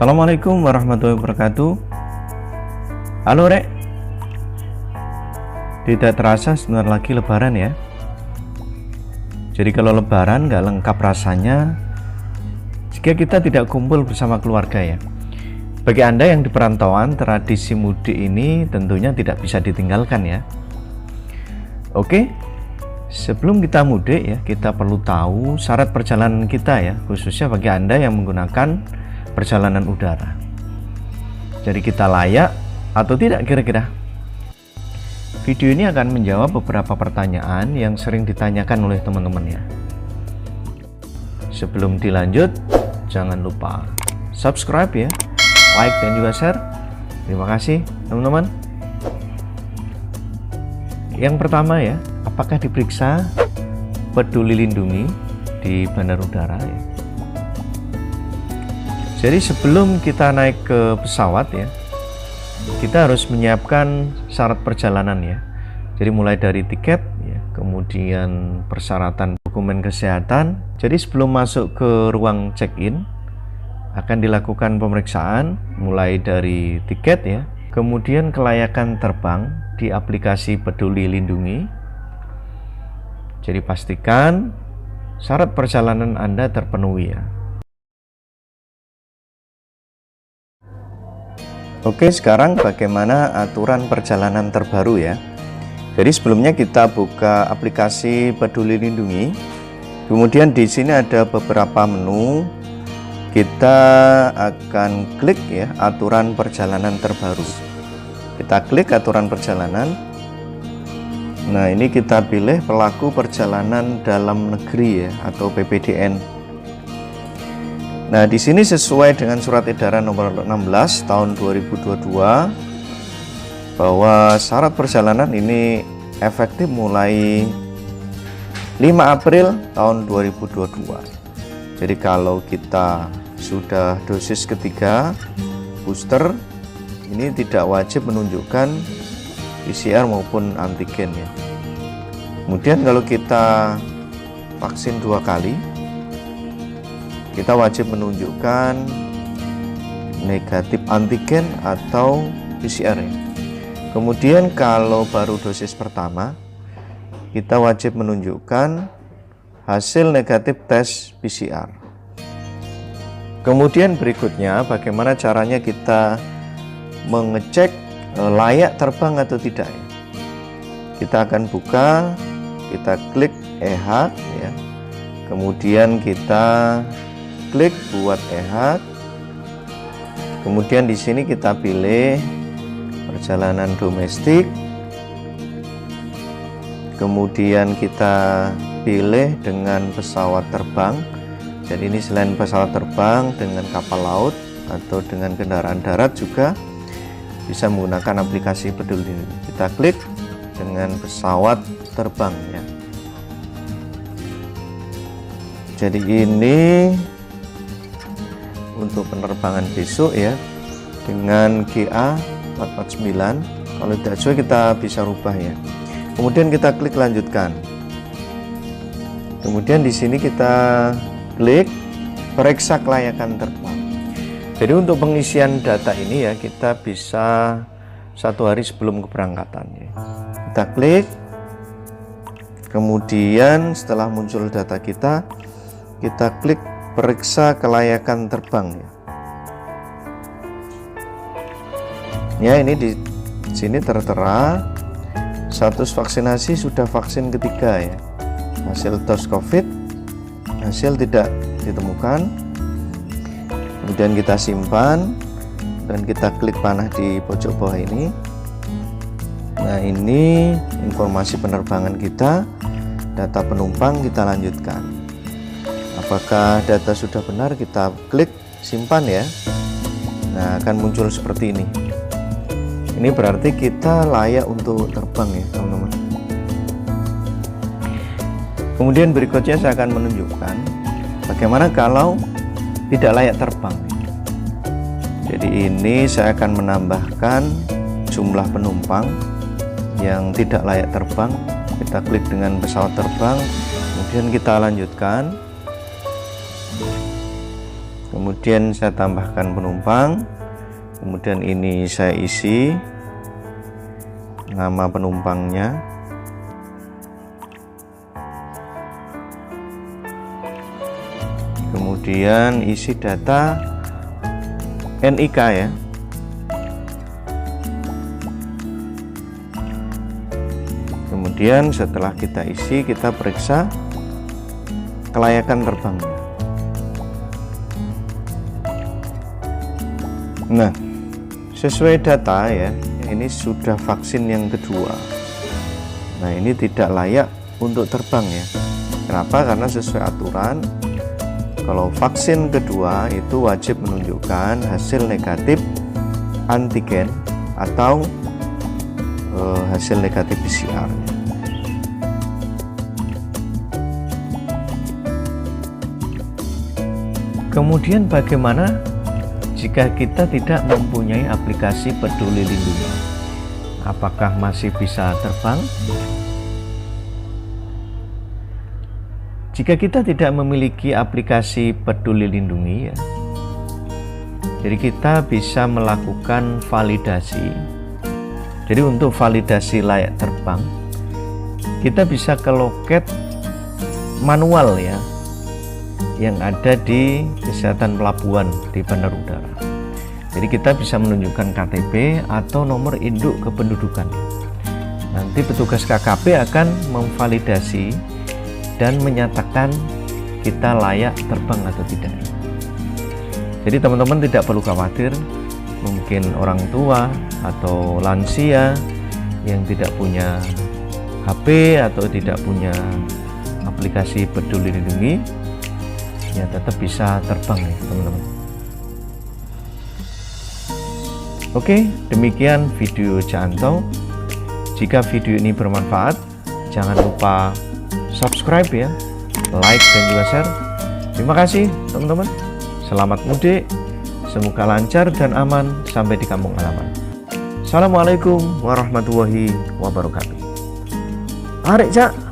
Assalamualaikum warahmatullahi wabarakatuh. Halo Rek. Tidak terasa sebentar lagi lebaran ya. Jadi kalau lebaran gak lengkap rasanya jika kita tidak kumpul bersama keluarga ya. Bagi Anda yang di perantauan, tradisi mudik ini tentunya tidak bisa ditinggalkan ya. Oke, sebelum kita mudik ya, kita perlu tahu syarat perjalanan kita ya, khususnya bagi Anda yang menggunakan perjalanan udara. Jadi kita layak atau tidak kira-kira? Video ini akan menjawab beberapa pertanyaan yang sering ditanyakan oleh teman-teman ya. Sebelum dilanjut, jangan lupa subscribe ya, like dan juga share. Terima kasih teman-teman. Yang pertama ya, apakah diperiksa peduli lindungi di bandar udara ya? Jadi sebelum kita naik ke pesawat ya, kita harus menyiapkan syarat perjalanan ya. Jadi mulai dari tiket ya, kemudian persyaratan dokumen kesehatan. Jadi sebelum masuk ke ruang check-in akan dilakukan pemeriksaan mulai dari tiket ya, kemudian kelayakan terbang di aplikasi Peduli Lindungi. Jadi pastikan syarat perjalanan Anda terpenuhi ya. Oke, sekarang bagaimana aturan perjalanan terbaru ya. Jadi sebelumnya kita buka aplikasi Peduli Lindungi. Kemudian di sini ada beberapa menu. Kita akan klik ya aturan perjalanan terbaru. Kita klik aturan perjalanan. Nah, ini kita pilih pelaku perjalanan dalam negeri ya atau PPDN. Nah, di sini sesuai dengan surat edaran nomor 16 tahun 2022 bahwa syarat perjalanan ini efektif mulai 5 April tahun 2022. Jadi kalau kita sudah dosis ketiga booster, ini tidak wajib menunjukkan PCR maupun antigen ya. Kemudian kalau kita vaksin 2 kali, kita wajib menunjukkan negatif antigen atau PCR ya. Kemudian kalau baru dosis pertama, kita wajib menunjukkan hasil negatif tes PCR. Kemudian berikutnya bagaimana caranya kita mengecek layak terbang atau tidak ya. Kita akan buka, kita klik EHAG ya. Kemudian kita klik buat EHAG. Kemudian di sini kita pilih perjalanan domestik. Kemudian kita pilih dengan pesawat terbang. Jadi ini selain pesawat terbang dengan kapal laut atau dengan kendaraan darat juga bisa menggunakan aplikasi Peduli. Kita klik dengan pesawat terbang ya. Jadi ini untuk penerbangan besok ya dengan GA 449. Kalau tidak sesuai kita bisa rubah ya. Kemudian kita klik lanjutkan. Kemudian di sini kita klik periksa kelayakan terbang. Jadi untuk pengisian data ini ya kita bisa 1 hari sebelum keberangkatan ya. Kita klik. Kemudian setelah muncul data kita klik periksa kelayakan terbang ya. Ya, ini di sini tertera status vaksinasi sudah vaksin ketiga ya. Hasil tes COVID, hasil tidak ditemukan. Kemudian kita simpan dan kita klik panah di pojok bawah ini. Nah, ini informasi penerbangan kita, data penumpang, kita lanjutkan. Apakah data sudah benar, kita klik simpan ya. Nah, akan muncul seperti ini. Ini berarti kita layak untuk terbang ya teman-teman. Kemudian berikutnya saya akan menunjukkan bagaimana kalau tidak layak terbang. Jadi ini saya akan menambahkan jumlah penumpang yang tidak layak terbang. Kita klik dengan pesawat terbang, kemudian kita lanjutkan. Kemudian saya tambahkan penumpang. Kemudian ini saya isi nama penumpangnya. Kemudian isi data NIK ya. Kemudian setelah kita isi, kita periksa kelayakan terbangnya. Nah, sesuai data ya, ini sudah vaksin yang kedua. Nah, ini tidak layak untuk terbang ya. Kenapa? Karena sesuai aturan, kalau vaksin kedua itu wajib menunjukkan hasil negatif antigen atau hasil negatif PCR. Kemudian bagaimana jika kita tidak mempunyai aplikasi Peduli Lindungi? Apakah masih bisa terbang? Jika kita tidak memiliki aplikasi Peduli Lindungi ya, jadi kita bisa melakukan validasi. Jadi untuk validasi layak terbang, kita bisa ke loket manual ya, yang ada di Kesehatan Pelabuhan di Bandar Udara. Jadi kita bisa menunjukkan KTP atau nomor induk kependudukan. Nanti petugas KKP akan memvalidasi dan menyatakan kita layak terbang atau tidak. Jadi teman-teman tidak perlu khawatir, mungkin orang tua atau lansia yang tidak punya HP atau tidak punya aplikasi Peduli Lindungi, ya tetap bisa terbang ya teman-teman. Oke, demikian video Jaanto. Jika video ini bermanfaat, jangan lupa subscribe ya, like dan juga share. Terima kasih teman-teman. Selamat mudik, semoga lancar dan aman sampai di kampung halaman. Assalamualaikum warahmatullahi wabarakatuh. Arek Cak.